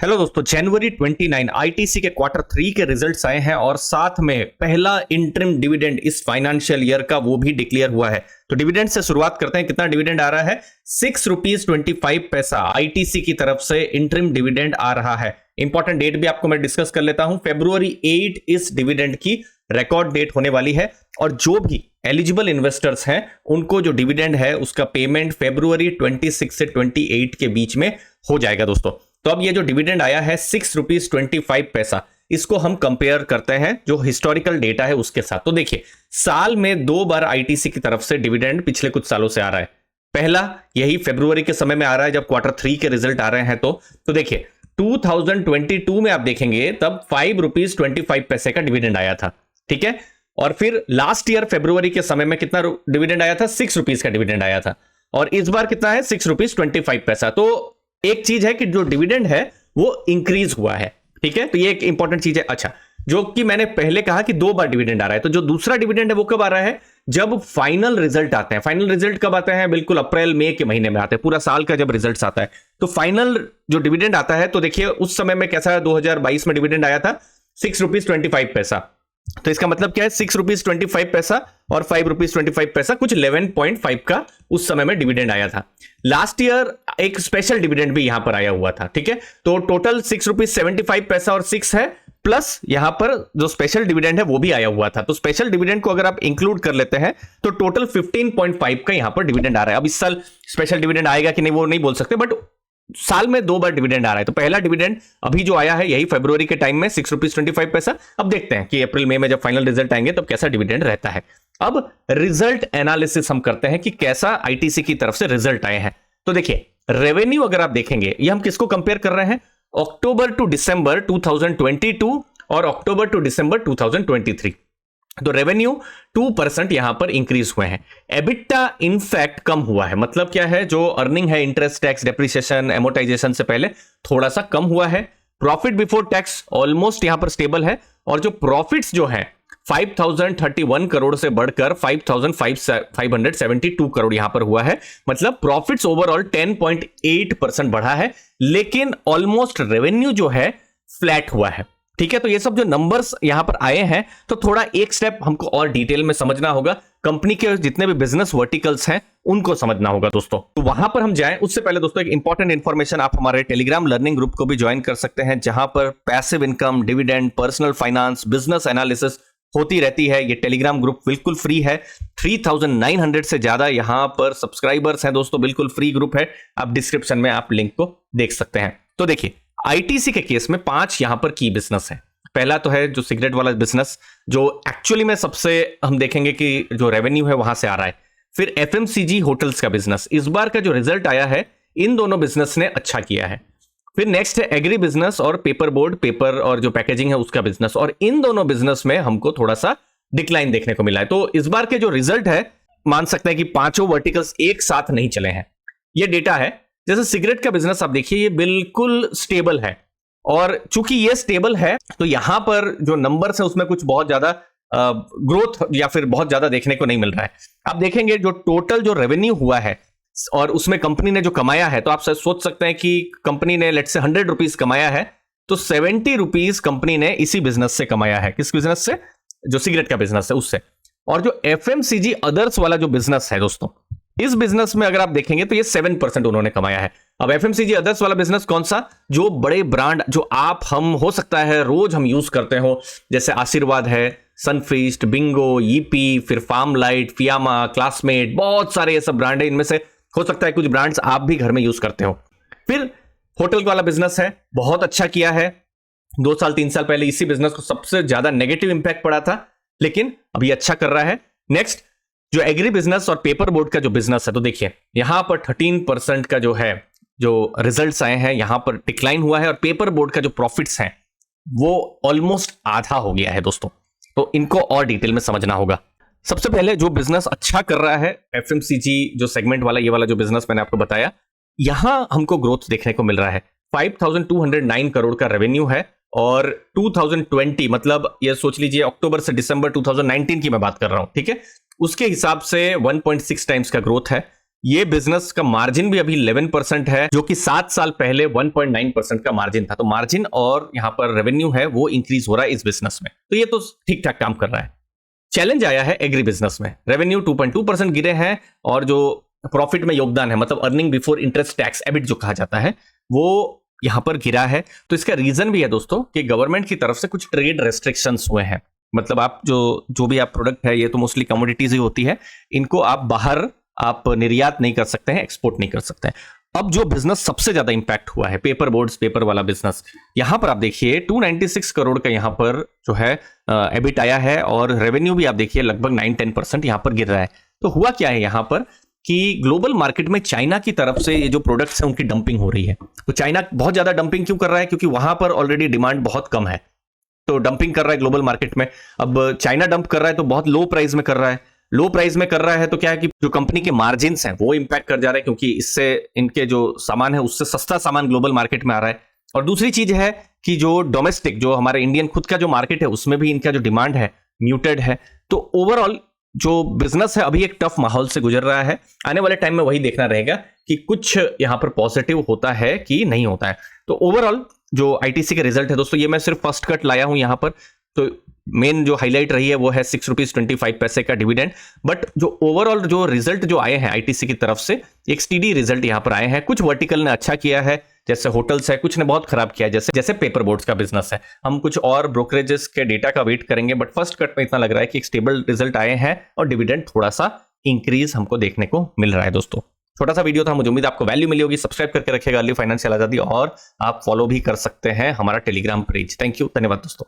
Hello दोस्तों, जनवरी 29 ITC के quarter 3 के रिजल्ट्स आए हैं और साथ में पहला इंटरिम डिविडेंड इस फाइनेंशियल ईयर का वो भी डिक्लेयर हुआ है। तो डिविडेंड से शुरुआत करते हैं। कितना डिविडेंड आ रहा है? 6 रुपीज 25 पैसा आईटीसी की तरफ से इंटरिम डिविडेंड आ रहा है। इंपॉर्टेंट डेट भी आपको मैं डिस्कस कर लेता हूं। February 8 इस डिविडेंड की रिकॉर्ड डेट होने वाली है और जो भी एलिजिबल इन्वेस्टर्स हैं उनको जो डिविडेंड है उसका पेमेंट February 26 से 28 के बीच में हो जाएगा दोस्तों। तो अब ये जो डिविडेंड आया है 6 रुपीज 25 पैसा, इसको हम कंपेयर करते हैं जो हिस्टोरिकल डेटा है उसके साथ। तो देखिए, साल में 2 बार आईटीसी की तरफ से डिविडेंड पिछले कुछ सालों से आ रहा है। पहला यही फरवरी के समय में आ रहा है जब Q3 के रिजल्ट आ रहे हैं। तो देखिए 2022 में आप देखेंगे तब 5 रुपीज 25 पैसे का डिविडेंड आया था, ठीक है। और फिर लास्ट ईयर फरवरी के समय में कितना डिविडेंड आया था? 6 रुपीज का डिविडेंड आया था। और इस बार कितना है? 6 रुपीज 25 पैसा। तो एक चीज है कि जो डिविडेंड है वो इंक्रीज हुआ है, ठीक है। तो ये एक इंपॉर्टेंट चीज है। अच्छा, जो कि मैंने पहले कहा कि 2 बार डिविडेंड आ रहा है, तो जो दूसरा डिविडेंड है वो कब आ रहा है? जब फाइनल रिजल्ट आते हैं। फाइनल रिजल्ट कब आते हैं? बिल्कुल अप्रैल मई के महीने में आते हैं, पूरा साल का जब रिजल्ट आता है। तो फाइनल जो डिविडेंड आता है, तो देखिए उस समय में कैसा है, 2022 में डिविडेंड आया था 6 रुपीज 25 पैसा। तो इसका मतलब क्या है? 6 रुपीज 25 पैसा और 5 रुपीज 25 पैसा, कुछ 11.5 का उस समय में डिविडेंड आया था। लास्ट ईयर एक स्पेशल डिविडेंड भी यहां पर आया हुआ था, ठीक है। तो टोटल 6 रुपीज 75 पैसा और 6 है, प्लस यहां पर जो स्पेशल डिविडेंड है वो भी आया हुआ था। तो स्पेशल डिविडेंड को अगर आप इंक्लूड कर लेते हैं तो टोटल 15.5 का यहां पर डिविडेंड आ रहा है। अब इस साल स्पेशल डिविडेंड आएगा कि नहीं वो नहीं बोल सकते, बट साल में 2 बार डिविडेंड आ रहा है। तो पहला डिविडेंड अभी जो आया है यही फरवरी के टाइम में 6 रुपीज 25 पैसा। अब देखते हैं कि अप्रैल मई में जब फाइनल रिजल्ट आएंगे तब कैसा डिविडेंड रहता है। अब रिजल्ट एनालिसिस हम करते हैं कि कैसा आईटीसी की तरफ से रिजल्ट आए हैं। तो देखिए, रेवेन्यू अगर आप देखेंगे, ये हम किसको कंपेयर कर रहे हैं? अक्टूबर टू दिसंबर 2022 और अक्टूबर टू दिसंबर 2023। तो रेवेन्यू 2% यहां पर इंक्रीज हुए हैं। एबिटा इनफैक्ट कम हुआ है। मतलब क्या है? जो अर्निंग है इंटरेस्ट, टैक्स, डेप्रिसिएशन, एमोर्टाइजेशन से पहले थोड़ा सा कम हुआ है। प्रॉफिट बिफोर टैक्स ऑलमोस्ट यहां पर स्टेबल है और जो प्रॉफिट्स जो है 5031 करोड़ से बढ़कर 5572 करोड़ यहां पर हुआ है। मतलब प्रॉफिट्स ओवरऑल 10.8% बढ़ा है, लेकिन ऑलमोस्ट रेवेन्यू जो है फ्लैट हुआ है, ठीक है। तो ये सब जो नंबर्स यहां पर आए हैं, तो थोड़ा एक स्टेप हमको और डिटेल में समझना होगा। कंपनी के जितने भी बिजनेस वर्टिकल्स हैं उनको समझना होगा दोस्तों। तो वहां पर हम जाएं उससे पहले दोस्तों एक इंपॉर्टेंट इंफॉर्मेशन, आप हमारे टेलीग्राम लर्निंग ग्रुप को भी ज्वाइन कर सकते हैं, जहां पर passive income, dividend, personal finance, business analysis होती रहती है। ये टेलीग्राम ग्रुप बिल्कुल फ्री है। 3900 से ज्यादा यहां पर सब्सक्राइबर्स हैं दोस्तों, बिल्कुल फ्री ग्रुप है। आप डिस्क्रिप्शन में आप लिंक को देख सकते हैं। तो देखिए, आईटीसी के केस में 5 यहां पर की बिजनेस है। पहला तो है जो सिगरेट वाला बिजनेस, जो एक्चुअली में सबसे हम देखेंगे कि जो रेवेन्यू है वहां से आ रहा है। फिर एफएमसीजी होटल्स का बिजनेस, इस बार का जो रिजल्ट आया है इन दोनों बिजनेस ने अच्छा किया है। फिर नेक्स्ट है एग्री बिजनेस और पेपर बोर्ड, पेपर और जो पैकेजिंग है उसका बिजनेस, और इन दोनों बिजनेस में हमको थोड़ा सा डिक्लाइन देखने को मिला है। तो इस बार के जो रिजल्ट है, मान सकते हैं कि पांचों वर्टिकल्स एक साथ नहीं चले हैं। ये डेटा है। जैसे सिगरेट का बिजनेस आप देखिए, ये बिल्कुल स्टेबल है, और चूंकि ये स्टेबल है तो यहां पर जो नंबर्स है उसमें कुछ बहुत ज्यादा ग्रोथ या फिर बहुत ज्यादा देखने को नहीं मिल रहा है। आप देखेंगे जो टोटल जो रेवेन्यू हुआ है और उसमें कंपनी ने जो कमाया है, तो आप सोच सकते हैं कि कंपनी ने लेट्स से 100 रुपीज कमाया है, तो 70 रुपीज कंपनी ने इसी बिजनेस से कमाया है। किस बिजनेस से? जो सिगरेट का बिजनेस है उससे। और जो एफएमसीजी अदर्स वाला जो बिजनेस है दोस्तों, इस बिजनेस में अगर आप देखेंगे तो ये 7% उन्होंने कमाया है। अब एफएमसीजी अदर्स वाला बिजनेस कौन सा? जो बड़े ब्रांड जो आप हम हो सकता है रोज हम यूज करते हो, जैसे आशीर्वाद है, सनफीस्ट, बिंगो, ईपी, फिर फार्म लाइट, फियामा, क्लासमेट, बहुत सारे ये सब ब्रांड है। इनमें से हो सकता है कुछ ब्रांड्स आप भी घर में यूज करते हो। फिर होटल वाला बिजनेस है, बहुत अच्छा किया है। 2 साल 3 साल पहले इसी बिजनेस को सबसे ज्यादा नेगेटिव इंपैक्ट पड़ा था, लेकिन अभी अच्छा कर रहा है। नेक्स्ट जो एग्री बिजनेस और पेपर बोर्ड का जो बिजनेस है, तो देखिए यहां पर 13% का जो है जो रिजल्ट्स आए हैं यहां पर डिक्लाइन हुआ है, और पेपर बोर्ड का जो प्रॉफिट्स हैं वो ऑलमोस्ट आधा हो गया है दोस्तों। तो इनको और डिटेल में समझना होगा। सबसे पहले जो बिजनेस अच्छा कर रहा है, एफएमसीजी जो सेगमेंट वाला, ये वाला जो बिजनेस मैंने आपको बताया, यहां हमको ग्रोथ देखने को मिल रहा है। 5209 करोड़ का रेवेन्यू है, और 2020 मतलब ये सोच लीजिए अक्टूबर से दिसंबर 2019 की मैं बात कर रहा हूं, ठीक है, उसके हिसाब से 1.6 टाइम्स का ग्रोथ है। ये बिजनेस का मार्जिन भी अभी 11% है, जो कि 7 साल पहले 1.9% का मार्जिन था। तो मार्जिन और यहां पर रेवेन्यू है वो इंक्रीज हो रहा है इस बिजनेस में, तो ये तो ठीक ठाक काम कर रहा है। चैलेंज आया है एग्री बिजनेस में, रेवेन्यू 2.2% गिरे हैं और जो प्रॉफिट में योगदान है, मतलब earning before interest tax, EBIT जो कहा जाता है, वो यहां पर गिरा है। तो इसका रीजन भी है दोस्तों कि गवर्नमेंट की तरफ से कुछ ट्रेड रेस्ट्रिक्शंस हुए हैं। मतलब आप जो भी आप प्रोडक्ट है, ये तो मोस्टली कमोडिटीज ही होती है, इनको आप बाहर आप निर्यात नहीं कर सकते हैं, एक्सपोर्ट नहीं कर सकते हैं। अब जो बिजनेस सबसे ज्यादा इंपैक्ट हुआ है, पेपर बोर्ड्स, पेपर वाला बिजनेस, यहां पर आप देखिए 296 करोड़ का यहां पर जो है एबिट आया है और रेवेन्यू भी आप देखिए लगभग 9-10% यहां पर गिर रहा है। तो हुआ क्या है यहां पर कि ग्लोबल मार्केट में चाइना की तरफ से ये जो प्रोडक्ट्स हैं उनकी डंपिंग हो रही है। तो चाइना बहुत ज्यादा डंपिंग क्यों कर रहा है? क्योंकि वहां पर ऑलरेडी डिमांड बहुत कम है, तो डंपिंग कर रहा है ग्लोबल मार्केट में। अब चाइना डंप कर रहा है तो बहुत लो प्राइस में कर रहा है। लो प्राइस में कर रहा है तो क्या है कि जो कंपनी के मार्जिन हैं वो इंपैक्ट कर जा रहे हैं, क्योंकि इससे इनके जो सामान है उससे सस्ता सामान ग्लोबल मार्केट में आ रहा है। और दूसरी चीज है कि जो डोमेस्टिक, जो हमारे इंडियन खुद का जो मार्केट है, उसमें भी इनका जो डिमांड है म्यूटेड है। तो ओवरऑल जो बिजनेस है अभी एक टफ माहौल से गुजर रहा है। आने वाले टाइम में वही देखना रहेगा कि कुछ यहां पर पॉजिटिव होता है कि नहीं होता है। तो ओवरऑल जो आईटीसी के रिजल्ट है दोस्तों, ये मैं सिर्फ फर्स्ट कट लाया हूं यहां पर। तो मेन जो हाईलाइट रही है वो है 6.25 रुपीज का डिविडेंड। बट जो ओवरऑल जो रिजल्ट जो आए हैं आईटीसी की तरफ से, एक स्टीडी रिजल्ट यहां पर आए हैं। कुछ वर्टिकल ने अच्छा किया है, जैसे होटल्स है, कुछ ने बहुत खराब किया है, जैसे पेपर बोर्ड्स का बिजनेस है। हम कुछ और ब्रोकरेजेस के डेटा का वेट करेंगे, बट फर्स्ट कट में इतना लग रहा है कि एक स्टेबल रिजल्ट आए हैं और डिविडेंड थोड़ा सा इंक्रीज हमको देखने को मिल रहा है। दोस्तों छोटा सा वीडियो था, मुझे उम्मीद आपको वैल्यू मिली होगी। सब्सक्राइब करके रखिएगा अर्ली फाइनेंशियल आजादी, और आप फॉलो भी कर सकते हैं हमारा टेलीग्राम पेज। थैंक यू, धन्यवाद दोस्तों।